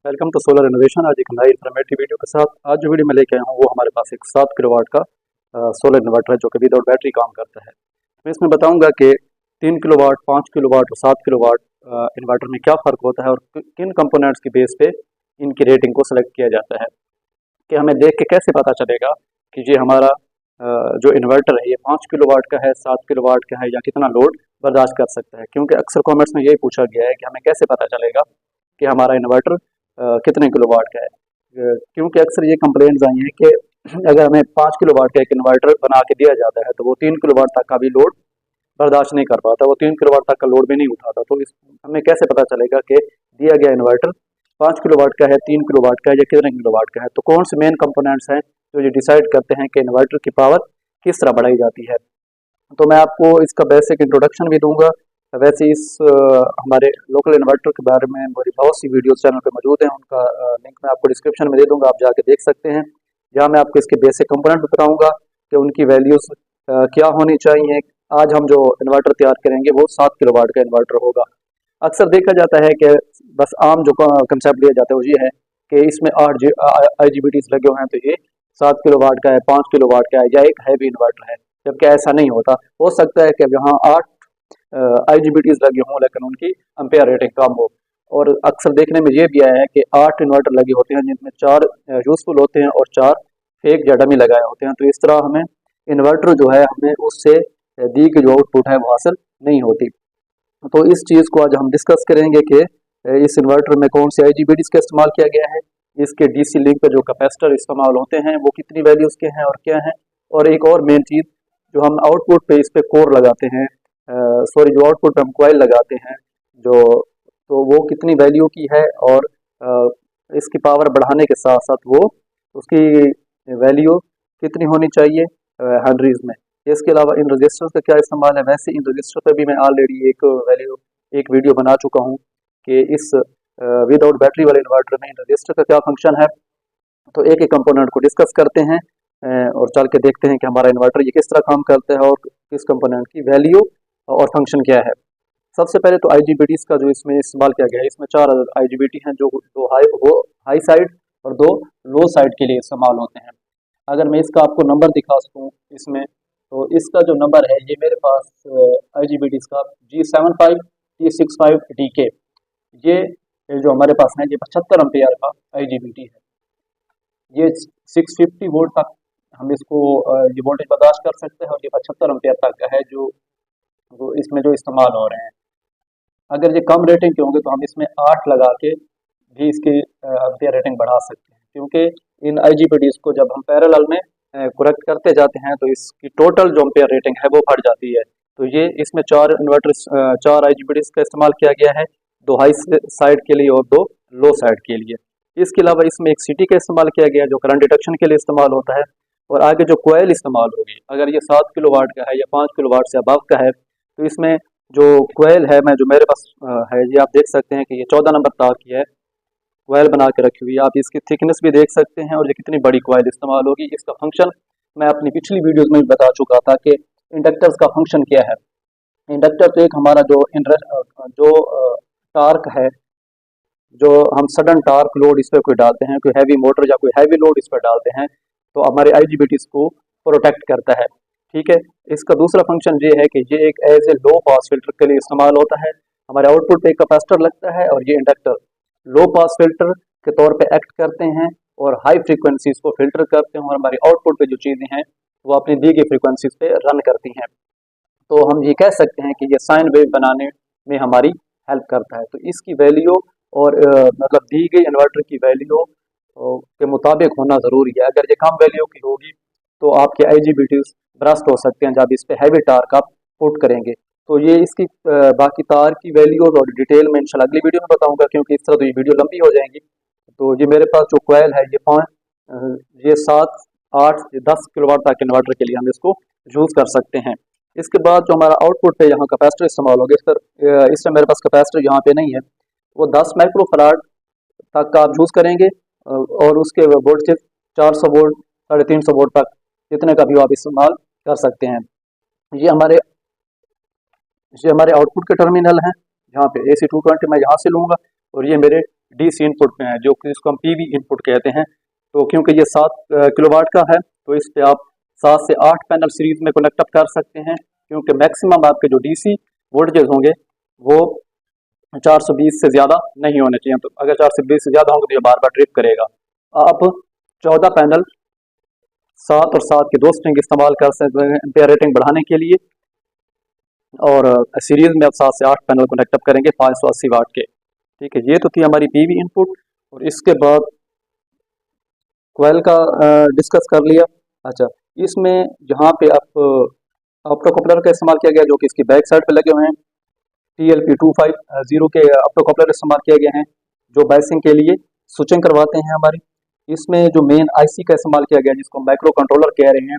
Welcome to solar innovation. आज एक नई इन्फॉर्मेटिव वीडियो के साथ आज जो वीडियो में लेके आया हूँ वो हमारे पास एक 7 किलोवाट का सोलर इन्वर्टर है जो कि विदाउट बैटरी काम करता है। मैं इसमें बताऊंगा कि 3 किलोवाट, 5 किलोवाट और 7 किलोवाट इन्वर्टर में क्या फ़र्क होता है और किन कंपोनेंट्स की बेस पे इनकी रेटिंग को सेलेक्ट किया जाता है, कि हमें देख के कैसे पता चलेगा कि ये हमारा जो इन्वर्टर है ये 5 किलोवाट का है, 7 किलोवाट का है या कितना लोड बर्दाश्त कर सकता है। क्योंकि अक्सर कॉमेंट्स में यही पूछा गया है कि हमें कैसे पता चलेगा कि हमारा इन्वर्टर कितने किलोवाट का है। क्योंकि अक्सर ये कंप्लेंट्स आई हैं कि अगर हमें 5 किलोवाट का एक इन्वर्टर बना के दिया जाता है तो वो 3 किलोवाट तक का भी लोड बर्दाश्त नहीं कर पाता, वो 3 किलोवाट तक का लोड भी नहीं उठाता। तो हमें कैसे पता चलेगा कि दिया गया इन्वर्टर 5 किलोवाट का है, 3 किलोवाट का है या कितने किलोवाट का है। तो कौन से मेन कंपोनेंट्स हैं जो ये डिसाइड करते हैं कि इन्वर्टर की पावर किस तरह बढ़ाई जाती है। तो मैं आपको इसका बेसिक इंट्रोडक्शन भी दूंगा। वैसे इस हमारे लोकल इन्वर्टर के बारे में मेरी बहुत सी वीडियोस चैनल पे मौजूद हैं, उनका लिंक मैं आपको डिस्क्रिप्शन में दे दूंगा, आप जाके देख सकते हैं। जहाँ मैं आपको इसके बेसिक कंपोनेंट बताऊंगा कि उनकी वैल्यूज़ क्या होनी चाहिए। आज हम जो इन्वर्टर तैयार करेंगे वो 7 किलोवाट का इन्वर्टर होगा। अक्सर देखा जाता है कि बस आम जो कंसेप्ट लिया जाता है वो ये है कि इसमें 8 IGBTs लगे हुए हैं तो ये 7 किलोवाट का है, 5 किलोवाट का है या एक हैवी इन्वर्टर है, जबकि ऐसा नहीं होता। हो सकता है कि यहाँ 8 IGBTs लगे हों लेकिन उनकी एम्पेयर रेटिंग कम हो। और अक्सर देखने में ये भी आया है कि 8 इन्वर्टर लगे होते हैं जिनमें 4 यूजफुल होते हैं और 4 फेक या डमी लगाए होते हैं। तो इस तरह हमें इन्वर्टर जो है हमें उससे दी की जो आउटपुट है वो हासिल नहीं होती। तो इस चीज़ को आज हम डिस्कस करेंगे कि इस इन्वर्टर में कौन से IGBTs का इस्तेमाल किया गया है, इसके DC लिंक पर जो कैपेसिटर इस्तेमाल होते हैं वो कितनी वैल्यूज़ के हैं और क्या हैं। और एक और मेन चीज़ जो हम आउटपुट पे इस पर कोर लगाते हैं, जो आउटपुट पे हम कॉइल लगाते हैं जो, तो वो कितनी वैल्यू की है और इसकी पावर बढ़ाने के साथ साथ वो उसकी वैल्यू कितनी होनी चाहिए हंड्रीज में। इसके अलावा इन रजिस्टर्स का क्या इस्तेमाल है। वैसे इन रजिस्टर पे भी मैं ऑलरेडी एक वीडियो बना चुका हूँ कि इस विदाउट बैटरी वाले इन्वर्टर में इन रजिस्टर का क्या फंक्शन है। तो एक एक कंपोनेंट को डिस्कस करते हैं और चल के देखते हैं कि हमारा इन्वर्टर ये किस तरह काम करता है और किस कंपोनेंट की वैल्यू और फंक्शन क्या है। सबसे पहले तो IGBTs का जो इसमें इस्तेमाल किया गया है, इसमें 4 IGBT हैं जो दो हाई साइड और 2 लो साइड के लिए इस्तेमाल होते हैं। अगर मैं इसका आपको नंबर दिखा सकूँ इसमें, तो इसका जो नंबर है ये मेरे पास IGBTs का G75T65DK, ये जो हमारे पास है ये 75 एम्पेयर का IGBT है। ये 650 वोल्ट तक हम इसको ये वोल्टेज बर्दाश्त कर सकते हैं और ये 75 एम्पेयर तक का है जो इसमें जो इस्तेमाल हो रहे हैं। अगर ये कम रेटिंग के होंगे तो हम इसमें 8 लगा के भी इसकी एम्पेयर रेटिंग बढ़ा सकते हैं। क्योंकि इन IGBTs को जब हम पैरेलल में कनेक्ट करते जाते हैं तो इसकी टोटल जो एम्पेयर रेटिंग है वो बढ़ जाती है। तो ये इसमें 4 इन्वर्टर्स 4 IGBTs का इस्तेमाल किया गया है, 2 हाई साइड के लिए और 2 लो साइड के लिए। इसके अलावा इसमें एक CT का इस्तेमाल किया गया जो करंट डिटेक्शन के लिए इस्तेमाल होता है। और आगे जो कोयल इस्तेमाल होगी, अगर ये 7 किलोवाट का है या 5 किलोवाट से अबव का है, तो इसमें जो कोयल है मैं जो मेरे पास है ये आप देख सकते हैं कि ये 14 नंबर तार की है, कोयल बना के रखी हुई है। आप इसकी थिकनेस भी देख सकते हैं और ये कितनी बड़ी कोयल इस्तेमाल होगी। इसका फंक्शन मैं अपनी पिछली वीडियोस में भी बता चुका था कि इंडक्टर्स का फंक्शन क्या है। इंडक्टर तो एक हमारा जो टार्क है, जो हम सडन टार्क लोड इस पर कोई डालते हैं, कोई हैवी मोटर या कोई हैवी लोड इस पर डालते हैं तो हमारे IGBTs को प्रोटेक्ट करता है। ठीक है। इसका दूसरा फंक्शन ये है कि ये एक as a low pass filter के लिए इस्तेमाल होता है। हमारे आउटपुट पे एक कैपेसिटर लगता है और ये इंडक्टर लो पास फिल्टर के तौर पे एक्ट करते हैं और हाई फ्रीक्वेंसीज को फिल्टर करते हैं और हमारी आउटपुट पे जो चीज़ें हैं वो अपनी दी गई फ्रीक्वेंसीज पे रन करती हैं। तो हम ये कह सकते हैं कि ये साइन वेव बनाने में हमारी हेल्प करता है। तो इसकी वैल्यू और मतलब दी गई इन्वर्टर की वैल्यू के मुताबिक होना ज़रूरी है। अगर ये कम वैल्यू की होगी तो आपके IGBTs ब्रस्ट हो सकते हैं जब इस पे हैवी टार्क आप पुट करेंगे। तो ये इसकी बाकी तार की वैल्यूज और डिटेल में इंशाल्लाह अगली वीडियो में बताऊंगा, क्योंकि इस तरह तो ये वीडियो लंबी हो जाएगी। तो ये मेरे पास जो कोयल है ये 7, 8, 10 किलोवाट तक इन्वर्टर के लिए हम इसको यूज़ कर सकते हैं। इसके बाद जो हमारा आउटपुट पे यहाँ कैपेसिटर इस्तेमाल होगा, इस टाइम मेरे पास कैपेसिटर यहाँ पे नहीं है, वो 10 माइक्रोफराड तक का आप यूज़ करेंगे और उसके वोल्टेज 400 वोल्ट 350 वोल्ट तक जितने का भी आप इस्तेमाल कर सकते हैं। ये हमारे आउटपुट के टर्मिनल हैं, जहाँ पे AC 220 मैं यहाँ से लूँगा और ये मेरे DC इनपुट में है, जो कि इसको हम PV इनपुट कहते हैं। तो क्योंकि ये 7 किलोवाट का है, तो इस पे आप 7 से 8 पैनल सीरीज में कनेक्ट अप कर सकते हैं, क्योंकि मैक्सिमम आपके जो DC वोल्टेज होंगे वो 420 से ज़्यादा नहीं होने चाहिए। तो अगर 420 से ज़्यादा होंगे तो ये बार बार ट्रिप करेगा। आप 14 पैनल 7 और 7 की 2 स्ट्रिंग इस्तेमाल कर सकते हैं एम्पेयर रेटिंग बढ़ाने के लिए, और सीरीज में आप 7 से 8 पैनल कनेक्ट अप करेंगे 580 वाट के। ठीक है, ये तो थी हमारी PV इनपुट। और इसके बाद कोयल का डिस्कस कर लिया। अच्छा, इसमें यहाँ पे आप ऑप्टोकपलर का इस्तेमाल किया गया, जो कि इसकी बैक साइड पे लगे हुए हैं। TLP250 के ऑप्टोकपलर इस्तेमाल किए गए हैं, जो बाइसिंग के लिए स्विचिंग करवाते हैं हमारी। इसमें जो मेन IC का इस्तेमाल किया गया, जिसको माइक्रो कंट्रोलर कह रहे हैं,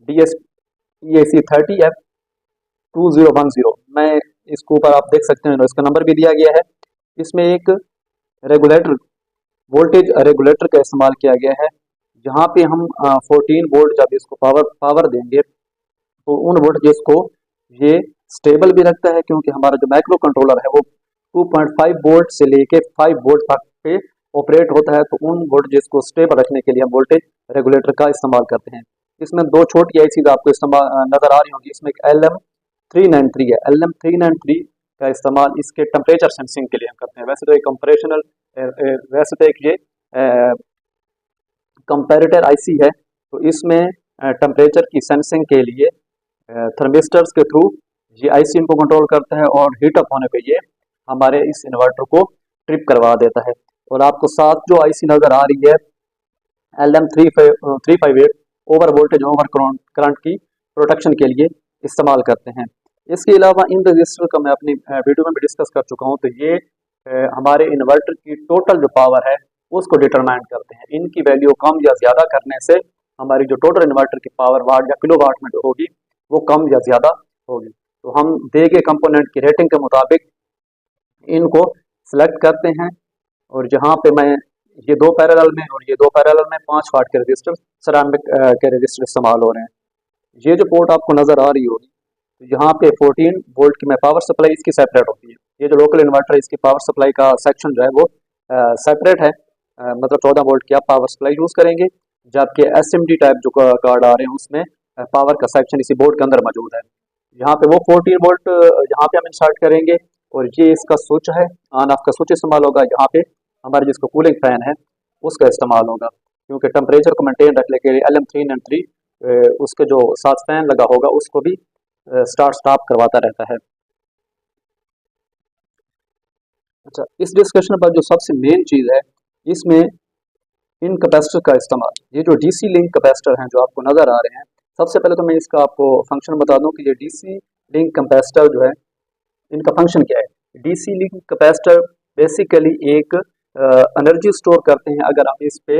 DSP-EAC30F2010। मैं इसके ऊपर आप देख सकते हैं, इसका नंबर भी दिया गया है। इसमें एक रेगुलेटर, वोल्टेज रेगुलेटर का इस्तेमाल किया गया है, जहाँ पे हम 14 वोल्ट जब इसको पावर देंगे तो उन वोल्टेज को ये स्टेबल भी रखता है, क्योंकि हमारा जो माइक्रो कंट्रोलर है वो 2.5 वोल्ट से लेके 5 वोल्ट तक पे ऑपरेट होता है। तो उन वोल्टेज को स्टेबल रखने के लिए हम वोल्टेज रेगुलेटर का इस्तेमाल करते हैं। इसमें 2 छोटी ICs आपको इस्तेमाल नज़र आ रही होंगी। इसमें एक LM393 है। LM393 का इस्तेमाल इसके टेम्परेचर सेंसिंग के लिए हम करते हैं। वैसे तो एक ये कंपैरेटर IC है, तो इसमें टेम्परेचर की सेंसिंग के लिए थर्मिस्टर्स के थ्रू ये IC इनको कंट्रोल करता है, और हीट अप होने पे ये हमारे इस इन्वर्टर को ट्रिप करवा देता है। और आपको साथ जो IC नज़र आ रही है LM358 over voltage over current की प्रोटेक्शन के लिए इस्तेमाल करते हैं। इसके अलावा इन रजिस्टर का मैं अपनी वीडियो में भी डिस्कस कर चुका हूँ। तो ये हमारे इन्वर्टर की टोटल जो पावर है उसको डिटरमाइन करते हैं। इनकी वैल्यू कम या ज़्यादा करने से हमारी जो टोटल इन्वर्टर की पावर वाट या किलो वाट में जो होगी वो कम या ज़्यादा होगी। तो हम दिए गए कंपोनेंट की रेटिंग के मुताबिक इनको सिलेक्ट करते हैं। और जहाँ पे मैं ये 2 पैरेलल में और ये 2 पैरेलल में 5 वाट के रजिस्टर सेरामिक के रजिस्टर इस्तेमाल हो रहे हैं। ये जो पोर्ट आपको नज़र आ रही होगी, तो यहाँ पे 14 वोल्ट की मैं पावर सप्लाई इसकी सेपरेट होती है। ये जो लोकल इन्वर्टर इसकी पावर सप्लाई का सेक्शन जो है वो सेपरेट है, मतलब 14 वोल्ट की आप पावर सप्लाई यूज़ करेंगे, जबकि SMD टाइप जो कार्ड आ रहे हैं उसमें पावर का सेक्शन इसी बोर्ड के अंदर मौजूद है। यहाँ पे वो 14 वोल्ट यहाँ पे हम इंस्टार्ट करेंगे, और ये इसका स्विच है, ऑन ऑफ का स्विच इस्तेमाल होगा। यहाँ पे हमारे जिसको कूलिंग फैन है उसका इस्तेमाल होगा, क्योंकि टेम्परेचर को मेंटेन रखने के लिए LM393 उसके जो साथ फैन लगा होगा उसको भी स्टार्ट स्टॉप करवाता रहता है। अच्छा, इस डिस्कशन पर जो सबसे मेन चीज़ है, इसमें इन कैपेसिटर का इस्तेमाल, ये जो DC लिंक कैपेसिटर हैं जो आपको नज़र आ रहे हैं, सबसे पहले तो मैं इसका आपको फंक्शन बता दूं कि ये DC लिंक कैपेसिटर जो है इनका फंक्शन क्या है। DC लिंक कैपेसिटर बेसिकली एक एनर्जी स्टोर करते हैं। अगर आप इस पे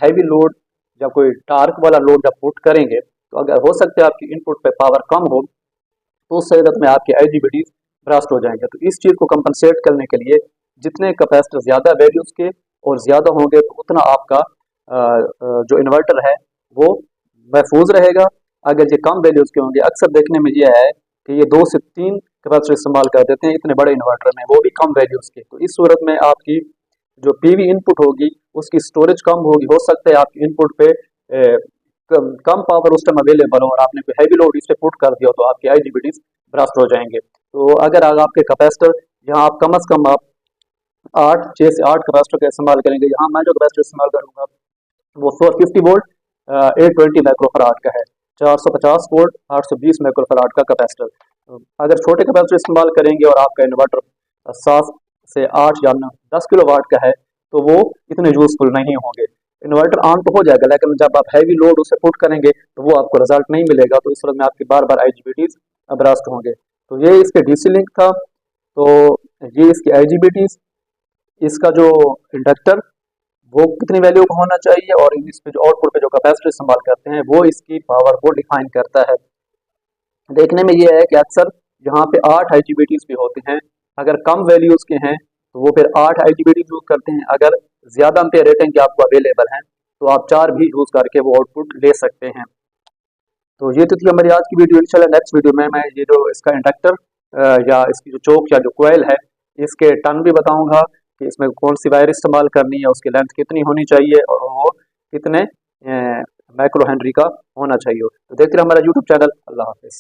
हैवी लोड या कोई टार्क वाला लोड जब पुट करेंगे, तो अगर हो सकता है आपकी इनपुट पे पावर कम हो, तो उस सूरत में आपके IGBTs ब्रास्ट हो जाएंगे। तो इस चीज़ को कंपनसेट करने के लिए जितने कैपेसिटर ज़्यादा वैल्यूज़ के और ज़्यादा होंगे, तो उतना आपका जो इन्वर्टर है वो महफूज रहेगा। अगर ये कम वैल्यूज़ के होंगे, अक्सर देखने में ये है कि ये 2 से 3 कैपेसिटर इस्तेमाल कर देते हैं इतने बड़े इन्वर्टर में, वो भी कम वैल्यूज़ के। तो इस सूरत में आपकी जो PV इनपुट होगी उसकी स्टोरेज कम होगी। हो सकता है आपकी इनपुट पे कम पावर उस टाइम अवेलेबल हो और आपने कोई हैवी लोड इस पे पुट कर दिया, तो आपके IGBTs ब्रास्ट हो जाएंगे। तो अगर आपके कैपेसिटर यहाँ आप कम से कम आप 6 से 8 कैपेसिटर का इस्तेमाल करेंगे। यहाँ मैं जो कैपेसिटर इस्तेमाल करूँगा वो 450 वोल्ट 820 माइक्रोफराड का है, 450 वोल्ट 820 माइक्रोफराड का कैपेसिटर। अगर छोटे कैपेसिटर इस्तेमाल करेंगे और आपका इन्वर्टर 7 से 8 या 10 किलो वाट का है, तो वो इतने यूजफुल नहीं होंगे। इन्वर्टर ऑन तो हो जाएगा, लेकिन जब आप हैवी लोड उसे पुट करेंगे तो वो आपको रिजल्ट नहीं मिलेगा। तो इस वक्त में आपकी बार बार IGBTs ब्रास्ट होंगे। तो ये इसके DC लिंक था, तो ये इसकी IGBTs, इसका जो इंडक्टर वो कितनी वैल्यू का होना चाहिए, और इस पे जो आउटपुट पे जो कैपेसिटर इस्तेमाल करते हैं वो इसकी पावर को डिफाइन करता है। देखने में ये है कि अक्सर यहाँ पे 8 IGBTs भी होते हैं। अगर कम वैल्यूज़ के हैं तो वो फिर 8 IGBTs यूज़ करते हैं। अगर ज़्यादा एम्पेयर रेटिंग के आपको अवेलेबल हैं तो आप 4 भी यूज़ करके वो आउटपुट ले सकते हैं। तो ये तो थी हमारी आज की वीडियो। इंशाल्लाह नेक्स्ट वीडियो में मैं ये जो इसका इंडक्टर या इसकी जो चोक या जो कोयल है इसके टर्न भी बताऊँगा कि इसमें कौन सी वायर इस्तेमाल करनी है, उसकी लेंथ कितनी होनी चाहिए और वो कितने माइक्रो हेनरी का होना चाहिए। तो देखते रहे हमारा यूट्यूब चैनल। अल्लाह हाफिज़।